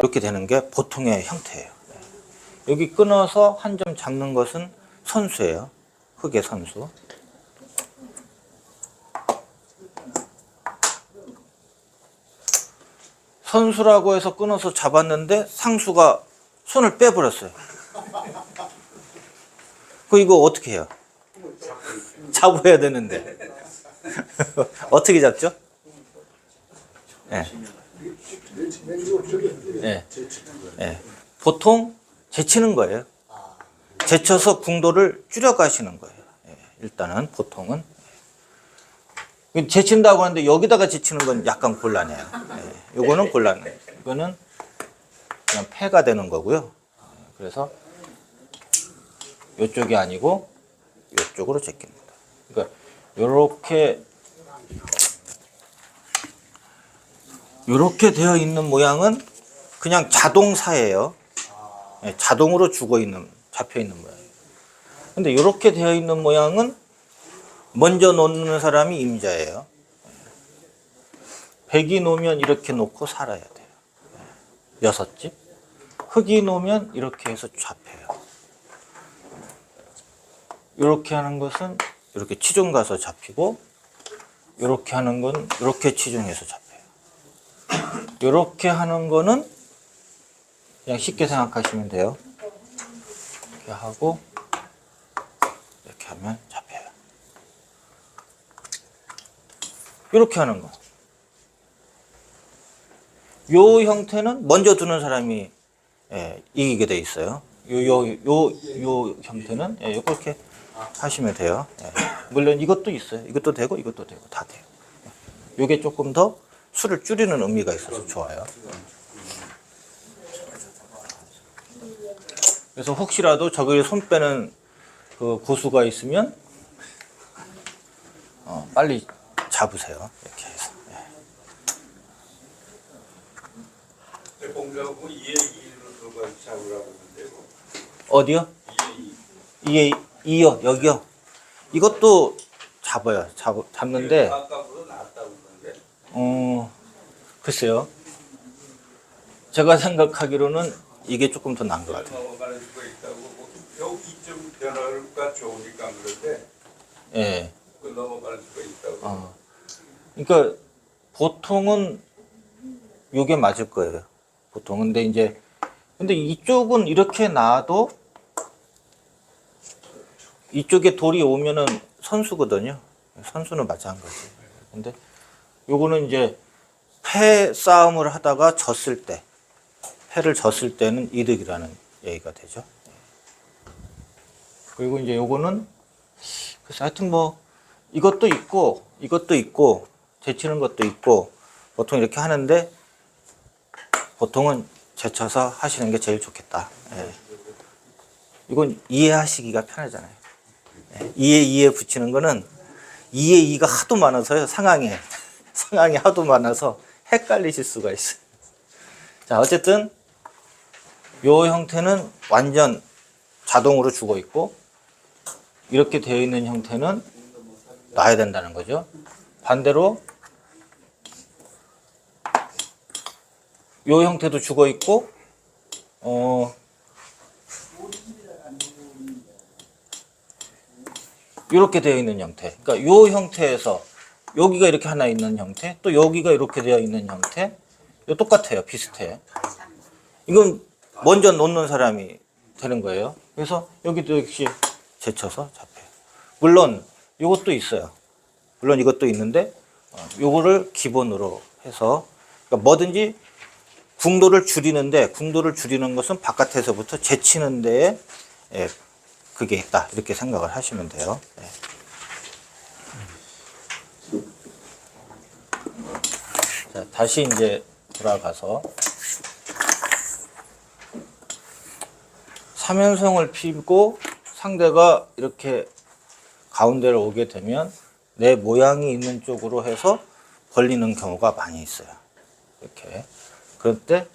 이렇게 되는 게 보통의 형태예요. 여기 끊어서 한 점 잡는 것은 선수예요. 흙의 선수. 선수라고 해서 끊어서 잡았는데 상수가 손을 빼버렸어요. 이거 어떻게 해요? 잡아야 되는데. 어떻게 잡죠? 네. 네. 네. 보통 제치는 거예요. 제쳐서 궁도를 줄여가시는 거예요. 네. 일단은 보통은. 제친다고 하는데 여기다가 제치는 건 약간 곤란해요. 네. 요거는 곤란해요. 이거는 그냥 패가 되는 거고요. 그래서 이쪽이 아니고 이쪽으로 제낍니다. 그러니까 요렇게 되어 있는 모양은 그냥 자동사예요. 네, 자동으로 잡혀 있는 모양. 근데 이렇게 되어 있는 모양은 먼저 놓는 사람이 임자예요. 백이 놓으면 이렇게 놓고 살아야 돼요. 6집. 흙이 놓으면 이렇게 해서 잡혀요. 이렇게 하는 것은 이렇게 치중 가서 잡히고, 이렇게 하는 건 이렇게 치중해서 잡혀요. 이렇게 하는 거는 그냥 쉽게 생각하시면 돼요. 이렇게 하고 이렇게 하면 잡혀요. 이렇게 하는 거. 요 형태는 먼저 두는 사람이 이기게 돼 있어요. 요 형태는 이렇게 하시면 돼요. 물론 이것도 있어요. 이것도 되고 이것도 되고 다 돼요. 요게 조금 더 수를 줄이는 의미가 있어서 좋아요. 그래서 혹시라도 저기 손 빼는 그 고수가 있으면 빨리 잡으세요. 이렇게 해서. 공자하고 2에 2로 들어가 잡으라고 했는데 어디요? 2에 2요. 여기요. 이것도 잡아요. 잡는데. 아까보다 낫다고 그러는데. 글쎄요. 제가 생각하기로는 이게 조금 더 나은 것 같아요. 넘어가는 수가 있다고. 여기 좀 변화가 좋으니까 그런데. 예. 넘어가는 수가 있다고. 그러니까 보통은 요게 맞을 거예요. 보통은. 근데 이쪽은 이렇게 놔도 이쪽에 돌이 오면은 선수거든요. 선수는 마찬가지. 근데 요거는 이제 패 싸움을 하다가 졌을 때, 패를 졌을 때는 이득이라는 얘기가 되죠. 그리고 이제 요거는 그래서 하여튼 뭐 이것도 있고 제치는 것도 있고 보통 이렇게 하는데 보통은 제쳐서 하시는 게 제일 좋겠다. 이건 이해하시기가 편하잖아요. 2에 2에 붙이는 거는 2에 2가 하도 많아서요. 상황이 하도 많아서 헷갈리실 수가 있어요. 자, 어쨌든 요 형태는 완전 자동으로 죽어 있고 이렇게 되어 있는 형태는 놔야 된다는 거죠. 반대로 요 형태도 죽어 있고 이렇게 되어 있는 형태. 그러니까 요 형태에서 여기가 이렇게 하나 있는 형태, 또 여기가 이렇게 되어 있는 형태, 이거 똑같아요. 비슷해. 이건 먼저 놓는 사람이 되는 거예요. 그래서 여기도 역시 제쳐서 잡혀요. 물론 이것도 있어요. 물론 이것도 있는데 요거를 기본으로 해서 그러니까 뭐든지 궁도를 줄이는 것은 바깥에서부터 제치는 데에 그게 있다. 이렇게 생각을 하시면 돼요. 자, 다시 이제 돌아가서 삼연성을 피고 상대가 이렇게 가운데로 오게 되면 내 모양이 있는 쪽으로 해서 벌리는 경우가 많이 있어요. 이렇게. 그럴 때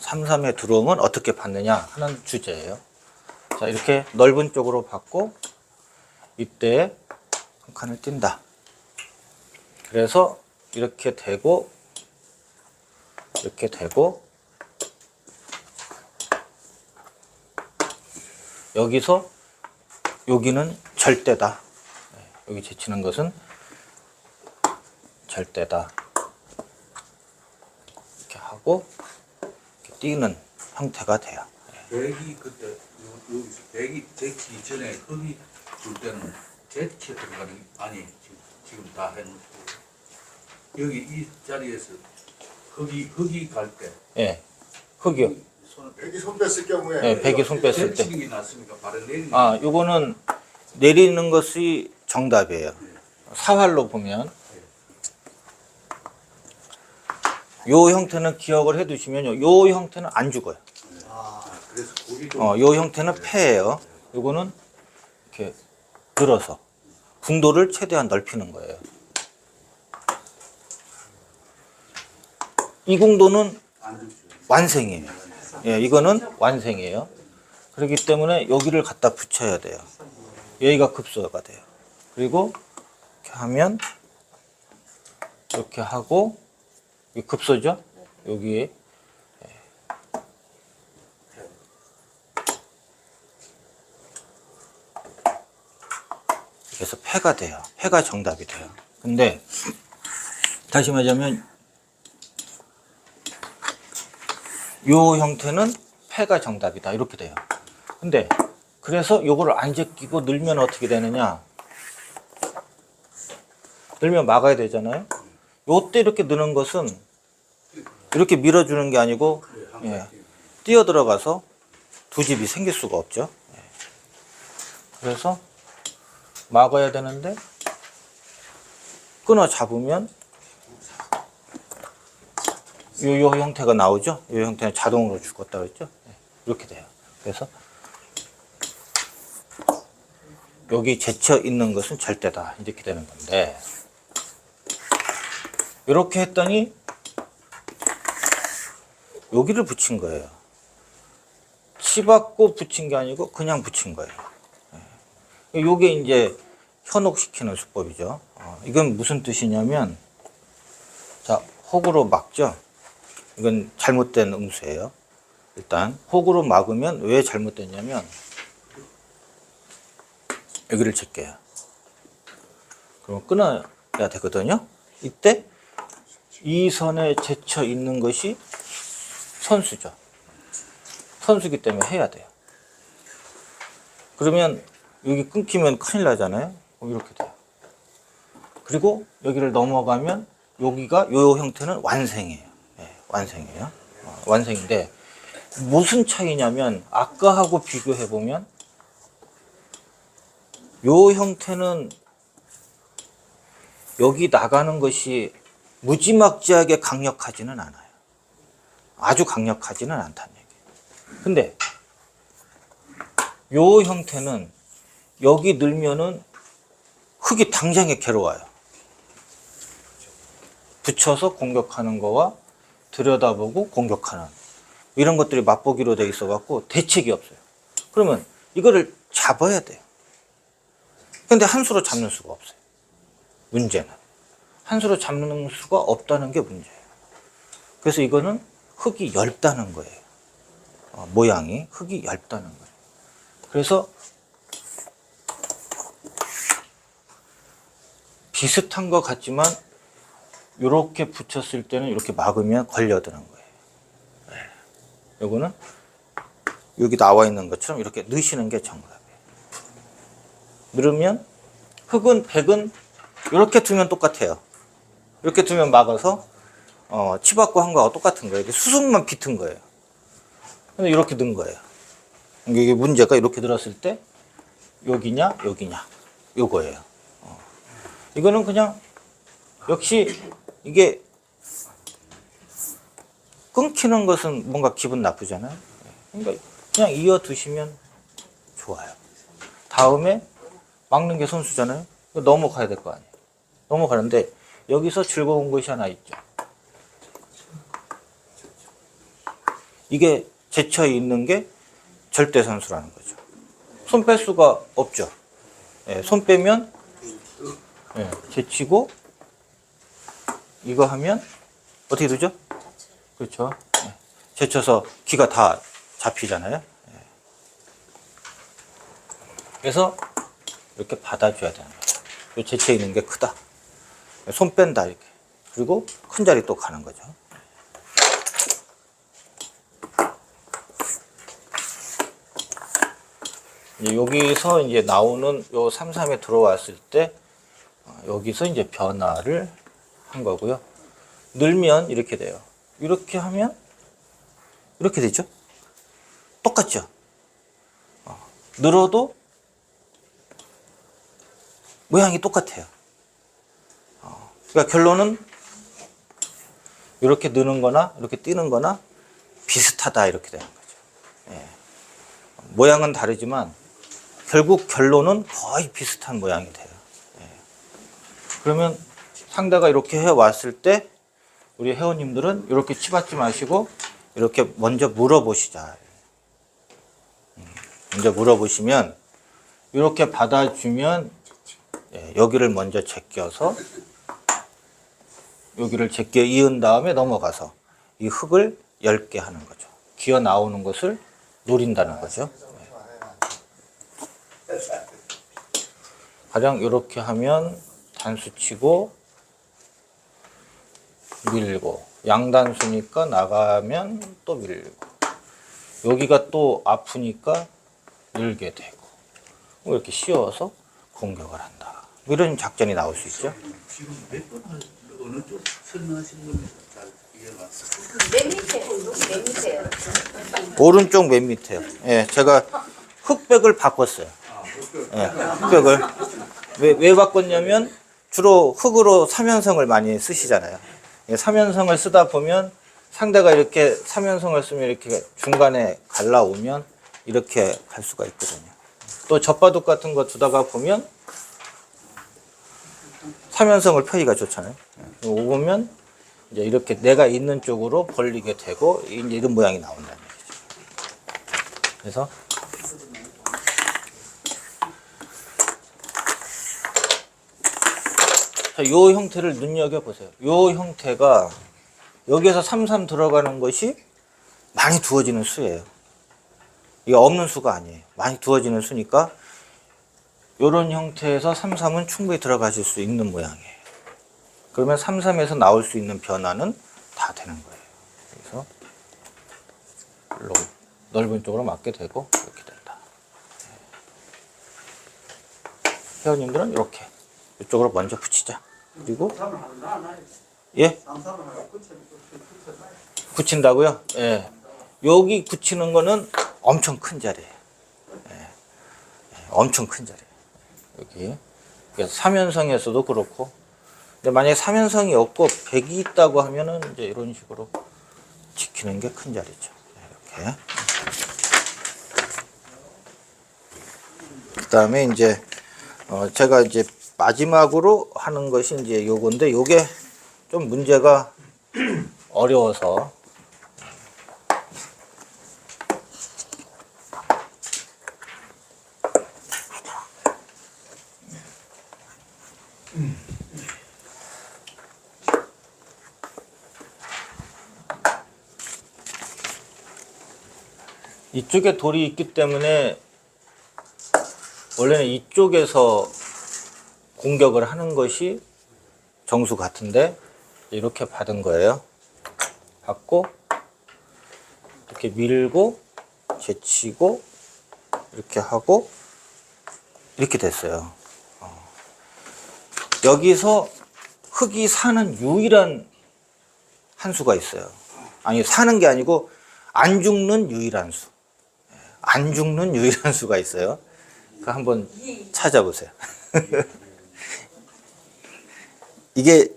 3-3에 들어오면 어떻게 받느냐 하는 주제예요. 자, 이렇게 넓은 쪽으로 받고 이때 한 칸을 띈다. 그래서 이렇게 되고 여기서 여기는 절대다. 여기 제치는 것은 절대다. 이렇게 하고 이렇게 띄는 형태가 돼요. 백이 그때 여기서 백이 제치 전에 흙이 줄 때는 제치 들어가는 아니 지금 다 해놓고 여기 이 자리에서 흙이 갈 때 예, 흙이요. 백이 손 뺐을 경우에 예, 백이 손 뺐을 때. 제치력이 났으니까 발을 내리는 아, 요거는 내리는 것이 정답이에요. 사활로 보면 요 형태는 기억을 해 두시면요. 요 형태는 안 죽어요. 그래서 고기 좀 요 형태는 폐예요. 요거는 이렇게 늘어서 궁도를 최대한 넓히는 거예요. 이 궁도는 안 죽죠. 완생이에요. 예, 이거는 완생이에요. 그렇기 때문에 여기를 갖다 붙여야 돼요. 여기가 급소가 돼요. 그리고 이렇게 하면 이렇게 하고 이 급소죠? 여기에 그래서 폐가 돼요. 폐가 정답이 돼요. 근데 다시 말하자면 요 형태는 폐가 정답이다. 이렇게 돼요. 근데 그래서 요거를 안 제끼고 늘면 어떻게 되느냐? 늘면 막아야 되잖아요. 요때 이렇게 느는 것은 이렇게 밀어주는 게 아니고 예, 뛰어 들어가서 두 집이 생길 수가 없죠. 예. 그래서 막아야 되는데 끊어 잡으면 요 형태가 나오죠. 요 형태는 자동으로 죽었다 그랬죠. 예, 이렇게 돼요. 그래서 여기 제쳐 있는 것은 절대다. 이렇게 되는 건데 이렇게 했더니 여기를 붙인 거예요. 치받고 붙인 게 아니고 그냥 붙인 거예요. 요게 이제 현혹시키는 수법이죠. 이건 무슨 뜻이냐면 자, 혹으로 막죠. 이건 잘못된 응수예요. 일단 혹으로 막으면 왜 잘못됐냐면 여기를 칠게요. 그럼 끊어야 되거든요. 이때 이 선에 제쳐 있는 것이 선수죠. 선수기 때문에 해야 돼요. 그러면 여기 끊기면 큰일 나잖아요. 이렇게 돼요. 그리고 여기를 넘어가면 여기가 요 형태는 완생이에요. 네, 완생이에요. 완생인데 무슨 차이냐면 아까하고 비교해 보면 요 형태는 여기 나가는 것이 무지막지하게 강력하지는 않아요. 아주 강력하지는 않다는 얘기예요. 근데 요 형태는 여기 늘면은 흙이 당장에 괴로워요. 붙여서 공격하는 거와 들여다보고 공격하는 이런 것들이 맛보기로 돼 있어 갖고 대책이 없어요. 그러면 이거를 잡아야 돼요. 근데 한 수로 잡는 수가 없어요. 문제는 한 수로 잡는 수가 없다는 게 문제예요. 그래서 이거는 흙이 얇다는 거예요. 모양이 흙이 얇다는 거예요. 그래서 비슷한 것 같지만 이렇게 붙였을 때는 이렇게 막으면 걸려드는 거예요. 요거는 여기 나와 있는 것처럼 이렇게 넣으시는 게 정답이에요. 넣으면 흙은 백은 이렇게 두면 똑같아요. 이렇게 두면 막아서 치받고 한 거하고 똑같은 거예요. 이게 수순만 비튼 거예요. 근데 이렇게 넣은 거예요. 이게 문제가 이렇게 들었을 때 여기냐 여기냐 요거예요. 이거는 그냥 역시 이게 끊기는 것은 뭔가 기분 나쁘잖아요. 그러니까 그냥 이어 두시면 좋아요. 다음에 막는 게 선수잖아요. 넘어가야 될 거 아니에요. 넘어가는데 여기서 즐거운 것이 하나 있죠. 이게 제쳐 있는 게 절대 선수라는 거죠. 손 뺄 수가 없죠. 예, 손 빼면 예, 제치고 이거 하면 어떻게 되죠? 그렇죠. 예, 제쳐서 귀가 다 잡히잖아요. 예. 그래서 이렇게 받아줘야 되는 거죠. 요 재치에 있는 게 크다. 손 뺀다 이렇게. 그리고 큰 자리 또 가는 거죠. 이제 여기서 이제 나오는 요 33에 들어왔을 때 여기서 이제 변화를 한 거고요. 늘면 이렇게 돼요. 이렇게 하면 이렇게 되죠. 똑같죠. 늘어도 모양이 똑같아요. 그러니까 결론은 이렇게 느는 거나 이렇게 뛰는 거나 비슷하다 이렇게 되는 거죠. 예. 모양은 다르지만 결국 결론은 거의 비슷한 모양이 돼요. 예. 그러면 상대가 이렇게 해왔을 때 우리 회원님들은 이렇게 치받지 마시고 이렇게 먼저 물어보시자. 먼저 물어보시면 이렇게 받아주면 여기를 먼저 제껴서 여기를 제껴 이은 다음에 넘어가서 이 흙을 얇게 하는 거죠. 기어 나오는 것을 노린다는 거죠. 가령 이렇게 하면 단수 치고 밀고 양단수니까 나가면 또 밀고 여기가 또 아프니까 밀게 되고 이렇게 씌워서 공격을 한다. 이런 작전이 나올 수 있죠. 지금 몇 번 어느 쪽 설명하시는 겁니까? 잘 이해가 맨 밑에, 맨 밑에요. 오른쪽 맨 밑에요. 예, 제가 흑백을 바꿨어요. 예, 흑백을 왜 바꿨냐면 주로 흑으로 삼연성을 많이 쓰시잖아요. 예, 삼연성을 쓰다 보면 상대가 이렇게 삼연성을 쓰면 이렇게 중간에 갈라오면 이렇게 갈 수가 있거든요. 또 젖바둑 같은 거 두다가 보면 삼연성을 펴기가 좋잖아요. 오면 이제 이렇게 내가 있는 쪽으로 벌리게 되고 이제 이런 모양이 나온다는 얘기죠. 그래서 자, 요 형태를 눈여겨보세요. 요 형태가 여기에서 33 들어가는 것이 많이 두어지는 수예요. 이게 없는 수가 아니에요. 많이 두어지는 수니까 이런 형태에서 33은 충분히 들어가실 수 있는 모양이에요. 그러면 33에서 나올 수 있는 변화는 다 되는 거예요. 그래서 넓은 쪽으로 맞게 되고 이렇게 된다. 회원님들은 이렇게 이쪽으로 먼저 붙이자. 그리고 예? 붙인다고요? 예. 여기 붙이는 거는 엄청 큰 자리예요. 예. 엄청 큰 자리예요. 여기. 그러니까 삼연성에서도 그렇고. 근데 만약에 삼연성이 없고 백이 있다고 하면은 이제 이런 식으로 지키는 게 큰 자리죠. 이렇게. 그 다음에 이제, 제가 이제 마지막으로 하는 것이 이제 요건데, 요게 좀 문제가 어려워서. 이쪽에 돌이 있기 때문에 원래는 이쪽에서 공격을 하는 것이 정수 같은데 이렇게 받은 거예요. 받고 이렇게 밀고 제치고 이렇게 하고 이렇게 됐어요. 여기서 흙이 사는 유일한 한 수가 있어요. 아니 사는 게 아니고 안 죽는 유일한 수. 안 죽는 유일한 수가 있어요. 그 한번 찾아보세요. 이게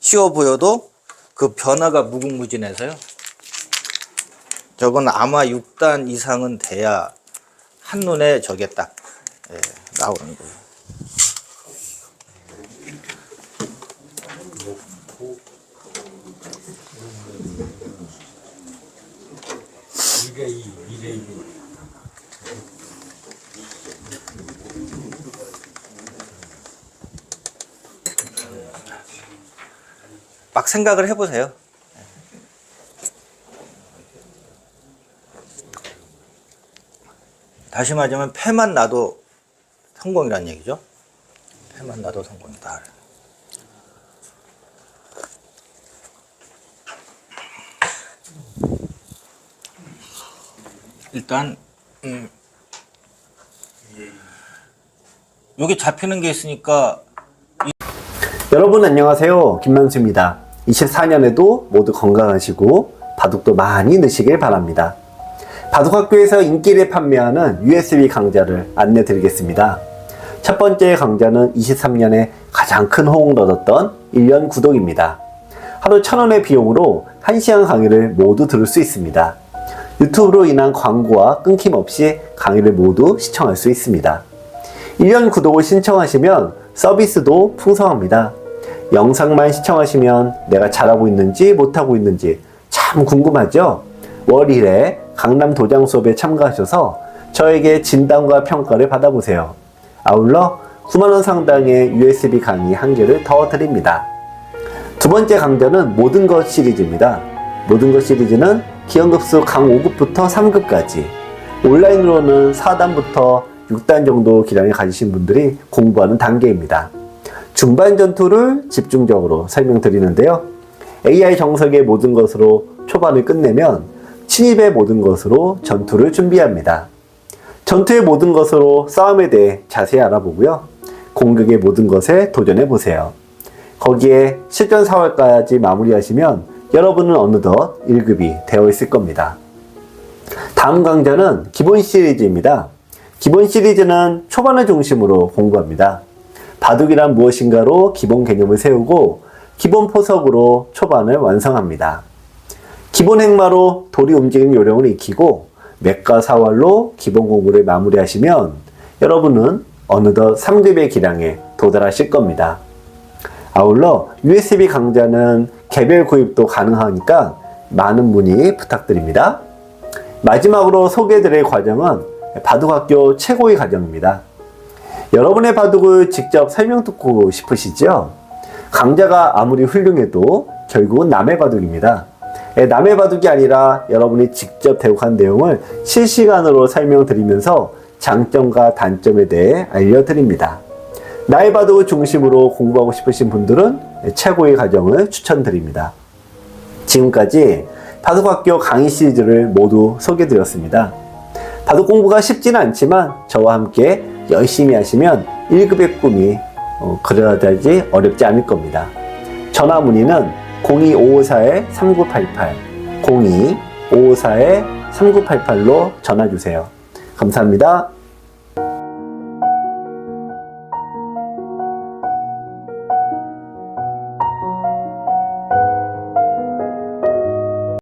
쉬워 보여도 그 변화가 무궁무진해서요. 저건 아마 6단 이상은 돼야 한눈에 저게 딱 나오는 거예요. 막 생각을 해보세요. 다시 말하자면 패만 나도 성공이란 얘기죠. 패만 나도 성공이다. 일단 여기 잡히는 게 있으니까 여러분 안녕하세요. 김만수입니다. 24년에도 모두 건강하시고 바둑도 많이 넣으시길 바랍니다. 바둑학교에서 인기를 판매하는 USB 강좌를 안내 드리겠습니다. 첫 번째 강좌는 23년에 가장 큰 호응을 얻었던 1년 구독입니다. 하루 1,000원의 비용으로 1시간 강의를 모두 들을 수 있습니다. 유튜브로 인한 광고와 끊김없이 강의를 모두 시청할 수 있습니다. 1년 구독을 신청하시면 서비스도 풍성합니다. 영상만 시청하시면 내가 잘하고 있는지 못하고 있는지 참 궁금하죠? 월 1회 강남 도장 수업에 참가하셔서 저에게 진단과 평가를 받아보세요. 아울러 9만원 상당의 USB 강의 1개를 더 드립니다. 두 번째 강좌는 모든 것 시리즈입니다. 모든 것 시리즈는 기원급수 강 5급부터 3급까지 온라인으로는 4단부터 6단 정도 기량을 가지신 분들이 공부하는 단계입니다. 중반 전투를 집중적으로 설명드리는데요. AI 정석의 모든 것으로 초반을 끝내면 침입의 모든 것으로 전투를 준비합니다. 전투의 모든 것으로 싸움에 대해 자세히 알아보고요. 공격의 모든 것에 도전해보세요. 거기에 실전 4월까지 마무리하시면 여러분은 어느덧 1급이 되어 있을 겁니다. 다음 강좌는 기본 시리즈입니다. 기본 시리즈는 초반을 중심으로 공부합니다. 바둑이란 무엇인가로 기본 개념을 세우고 기본 포석으로 초반을 완성합니다. 기본 행마로 돌이 움직이는 요령을 익히고 맥과 사활로 기본 공부를 마무리하시면 여러분은 어느덧 3급의 기량에 도달하실 겁니다. 아울러 USB 강좌는 개별 구입도 가능하니까 많은 문의 부탁드립니다. 마지막으로 소개해드릴 과정은 바둑학교 최고의 과정입니다. 여러분의 바둑을 직접 설명 듣고 싶으시죠? 강좌가 아무리 훌륭해도 결국은 남의 바둑입니다. 남의 바둑이 아니라 여러분이 직접 대국한 내용을 실시간으로 설명드리면서 장점과 단점에 대해 알려드립니다. 나의 바둑을 중심으로 공부하고 싶으신 분들은 최고의 과정을 추천드립니다. 지금까지 바둑학교 강의 시리즈를 모두 소개해드렸습니다. 바둑 공부가 쉽지는 않지만 저와 함께 열심히 하시면 1급의 꿈이 그다지 어렵지 않을 겁니다. 전화 문의는 02-554-3988 02-554-3988로 전화 주세요. 감사합니다.